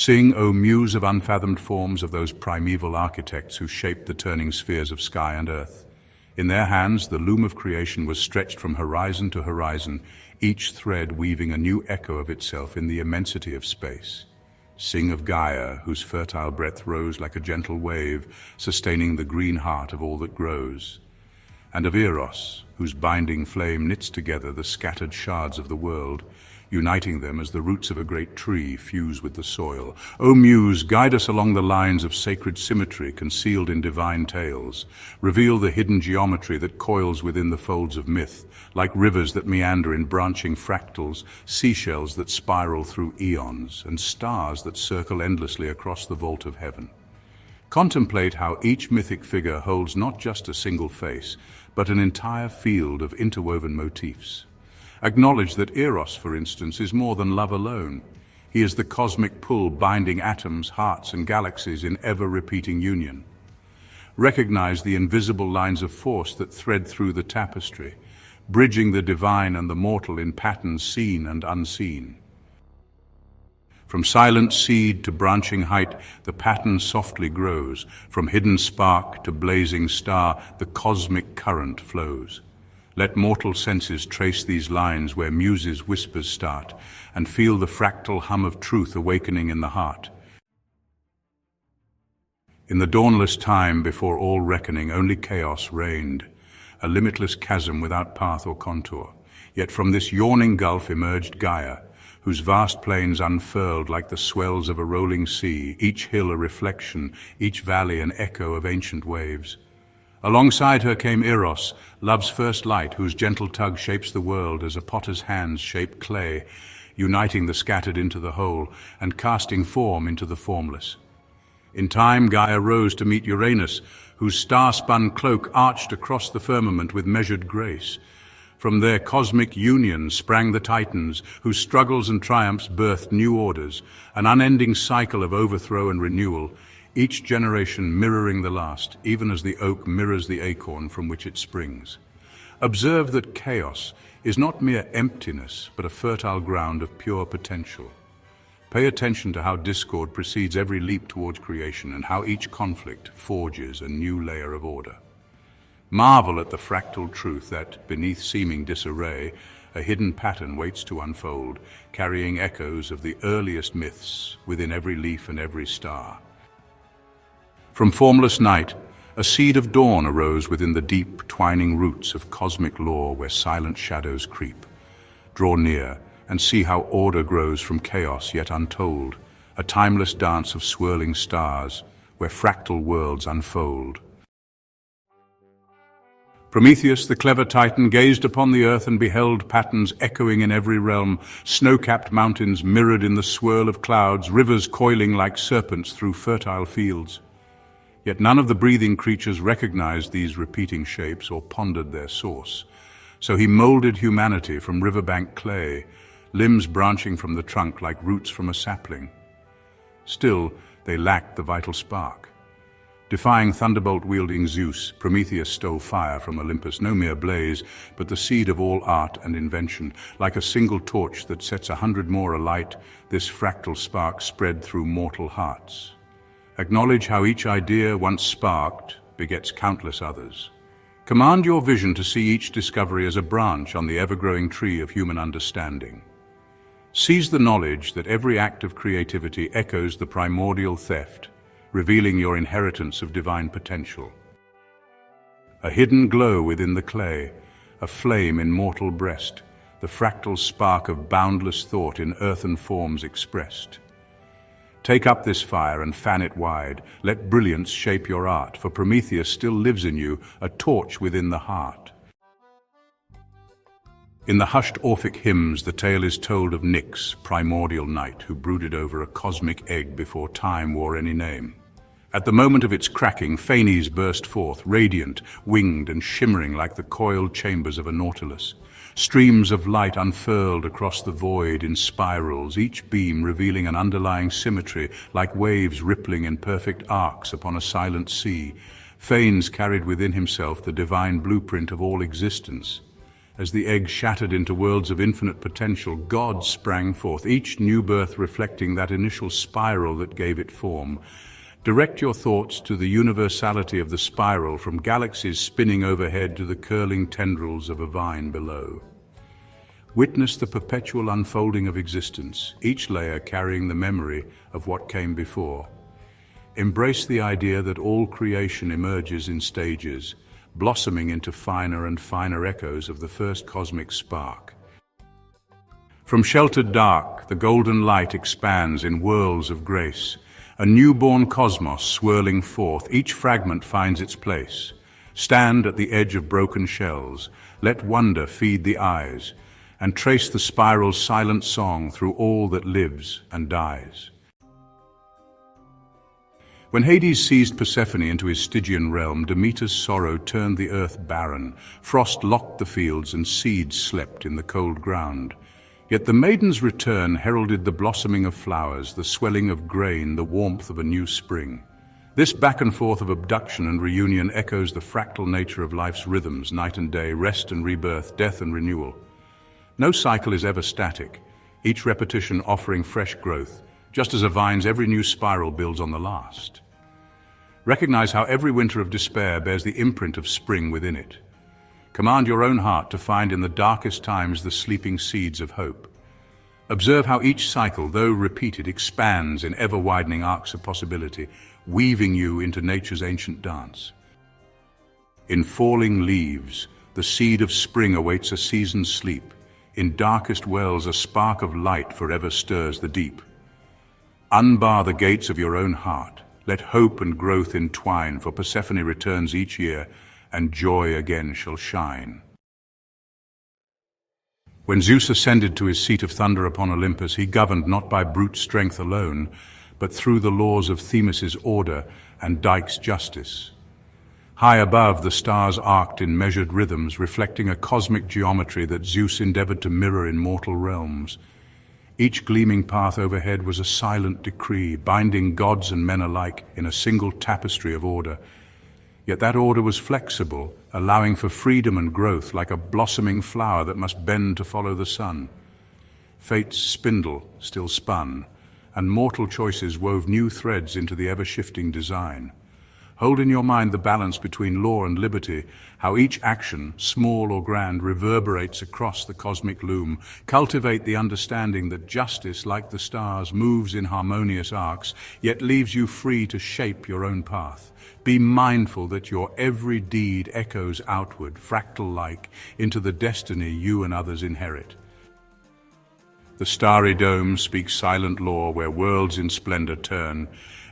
Sing, O muse of unfathomed forms, of those primeval architects who shaped the turning spheres of sky and earth. In their hands the loom of creation was stretched from horizon to horizon, each thread weaving a new echo of itself in the immensity of space. Sing of Gaia, whose fertile breath rose like a gentle wave, sustaining the green heart of all that grows. And of Eros, whose binding flame knits together the scattered shards of the world, uniting them as the roots of a great tree fuse with the soil. O Muse, guide us along the lines of sacred symmetry concealed in divine tales. Reveal the hidden geometry that coils within the folds of myth, like rivers that meander in branching fractals, seashells that spiral through eons, and stars that circle endlessly across the vault of heaven. Contemplate how each mythic figure holds not just a single face, but an entire field of interwoven motifs. Acknowledge that Eros, for instance, is more than love alone. He is the cosmic pull binding atoms, hearts, and galaxies in ever-repeating union. Recognize the invisible lines of force that thread through the tapestry, bridging the divine and the mortal in patterns seen and unseen. From silent seed to branching height, the pattern softly grows. From hidden spark to blazing star, the cosmic current flows. Let mortal senses trace these lines where Muse's whispers start, and feel the fractal hum of truth awakening in the heart. In the dawnless time before all reckoning, only chaos reigned, a limitless chasm without path or contour. Yet from this yawning gulf emerged Gaia, whose vast plains unfurled like the swells of a rolling sea, each hill a reflection, each valley an echo of ancient waves. Alongside her came Eros, love's first light, whose gentle tug shapes the world as a potter's hands shape clay, uniting the scattered into the whole and casting form into the formless. In time, Gaia rose to meet Uranus, whose star-spun cloak arched across the firmament with measured grace. From their cosmic union sprang the Titans, whose struggles and triumphs birthed new orders, an unending cycle of overthrow and renewal, each generation mirroring the last, even as the oak mirrors the acorn from which it springs. Observe that chaos is not mere emptiness, but a fertile ground of pure potential. Pay attention to how discord precedes every leap towards creation and how each conflict forges a new layer of order. Marvel at the fractal truth that, beneath seeming disarray, a hidden pattern waits to unfold, carrying echoes of the earliest myths within every leaf and every star. From formless night, a seed of dawn arose within the deep, twining roots of cosmic lore where silent shadows creep. Draw near and see how order grows from chaos yet untold, a timeless dance of swirling stars where fractal worlds unfold. Prometheus, the clever Titan, gazed upon the earth and beheld patterns echoing in every realm, snow-capped mountains mirrored in the swirl of clouds, rivers coiling like serpents through fertile fields. Yet none of the breathing creatures recognized these repeating shapes or pondered their source. So he molded humanity from riverbank clay, limbs branching from the trunk like roots from a sapling. Still, they lacked the vital spark. Defying thunderbolt-wielding Zeus, Prometheus stole fire from Olympus, no mere blaze, but the seed of all art and invention. Like a single torch that sets 100 more alight, this fractal spark spread through mortal hearts. Acknowledge how each idea, once sparked, begets countless others. Command your vision to see each discovery as a branch on the ever-growing tree of human understanding. Seize the knowledge that every act of creativity echoes the primordial theft, revealing your inheritance of divine potential. A hidden glow within the clay, a flame in mortal breast, the fractal spark of boundless thought in earthen forms expressed. Take up this fire and fan it wide. Let brilliance shape your art, for Prometheus still lives in you, a torch within the heart. In the hushed Orphic hymns, the tale is told of Nyx, primordial night, who brooded over a cosmic egg before time wore any name. At the moment of its cracking, Phanes burst forth, radiant, winged, and shimmering like the coiled chambers of a nautilus. Streams of light unfurled across the void in spirals, each beam revealing an underlying symmetry, like waves rippling in perfect arcs upon a silent sea. Phanes carried within himself the divine blueprint of all existence. As the egg shattered into worlds of infinite potential, God sprang forth, each new birth reflecting that initial spiral that gave it form. Direct your thoughts to the universality of the spiral, from galaxies spinning overhead to the curling tendrils of a vine below. Witness the perpetual unfolding of existence, each layer carrying the memory of what came before. Embrace the idea that all creation emerges in stages, blossoming into finer and finer echoes of the first cosmic spark. From sheltered dark, the golden light expands in whirls of grace, a newborn cosmos swirling forth. Each fragment finds its place. Stand at the edge of broken shells, let wonder feed the eyes, and trace the spiral's silent song through all that lives and dies. When Hades seized Persephone into his Stygian realm, Demeter's sorrow turned the earth barren. Frost locked the fields and seeds slept in the cold ground. Yet the maiden's return heralded the blossoming of flowers, the swelling of grain, the warmth of a new spring. This back and forth of abduction and reunion echoes the fractal nature of life's rhythms, night and day, rest and rebirth, death and renewal. No cycle is ever static, each repetition offering fresh growth, just as a vine's every new spiral builds on the last. Recognize how every winter of despair bears the imprint of spring within it. Command your own heart to find in the darkest times the sleeping seeds of hope. Observe how each cycle, though repeated, expands in ever-widening arcs of possibility, weaving you into nature's ancient dance. In falling leaves, the seed of spring awaits a season's sleep. In darkest wells, a spark of light forever stirs the deep. Unbar the gates of your own heart. Let hope and growth entwine, for Persephone returns each year, and joy again shall shine. When Zeus ascended to his seat of thunder upon Olympus, he governed not by brute strength alone, but through the laws of Themis's order and Dike's justice. High above, the stars arced in measured rhythms, reflecting a cosmic geometry that Zeus endeavored to mirror in mortal realms. Each gleaming path overhead was a silent decree, binding gods and men alike in a single tapestry of order. Yet that order was flexible, allowing for freedom and growth, like a blossoming flower that must bend to follow the sun. Fate's spindle still spun, and mortal choices wove new threads into the ever-shifting design. Hold in your mind the balance between law and liberty, how each action, small or grand, reverberates across the cosmic loom. Cultivate the understanding that justice, like the stars, moves in harmonious arcs, yet leaves you free to shape your own path. Be mindful that your every deed echoes outward, fractal-like, into the destiny you and others inherit. The starry dome speaks silent law where worlds in splendor turn,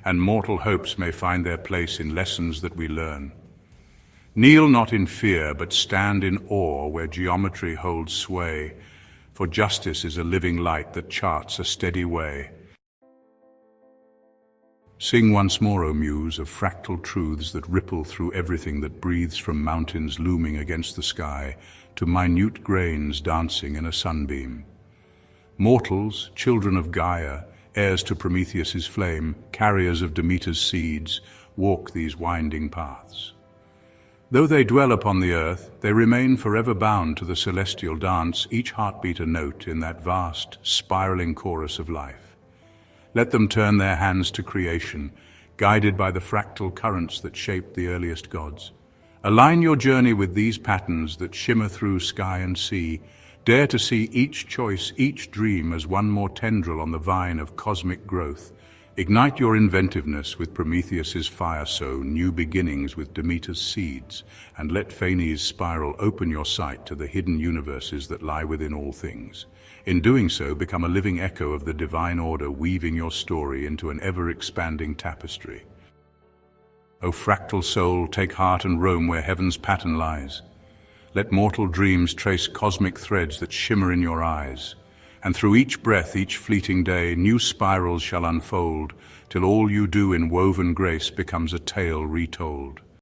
and mortal hopes may find their place in lessons that we learn. Kneel not in fear, but stand in awe where geometry holds sway, for justice is a living light that charts a steady way. Sing once more, O Muse, of fractal truths that ripple through everything that breathes, from mountains looming against the sky to minute grains dancing in a sunbeam. Mortals, children of Gaia, heirs to Prometheus's flame, carriers of Demeter's seeds, walk these winding paths. Though they dwell upon the earth, they remain forever bound to the celestial dance, each heartbeat a note in that vast, spiraling chorus of life. Let them turn their hands to creation, guided by the fractal currents that shaped the earliest gods. Align your journey with these patterns that shimmer through sky and sea. Dare to see each choice, each dream as one more tendril on the vine of cosmic growth. Ignite your inventiveness with Prometheus's fire, sow new beginnings with Demeter's seeds, and let Phanes' spiral open your sight to the hidden universes that lie within all things. In doing so, become a living echo of the divine order, weaving your story into an ever-expanding tapestry. O fractal soul, take heart and roam where heaven's pattern lies. Let mortal dreams trace cosmic threads that shimmer in your eyes. And through each breath, each fleeting day, new spirals shall unfold, till all you do in woven grace becomes a tale retold.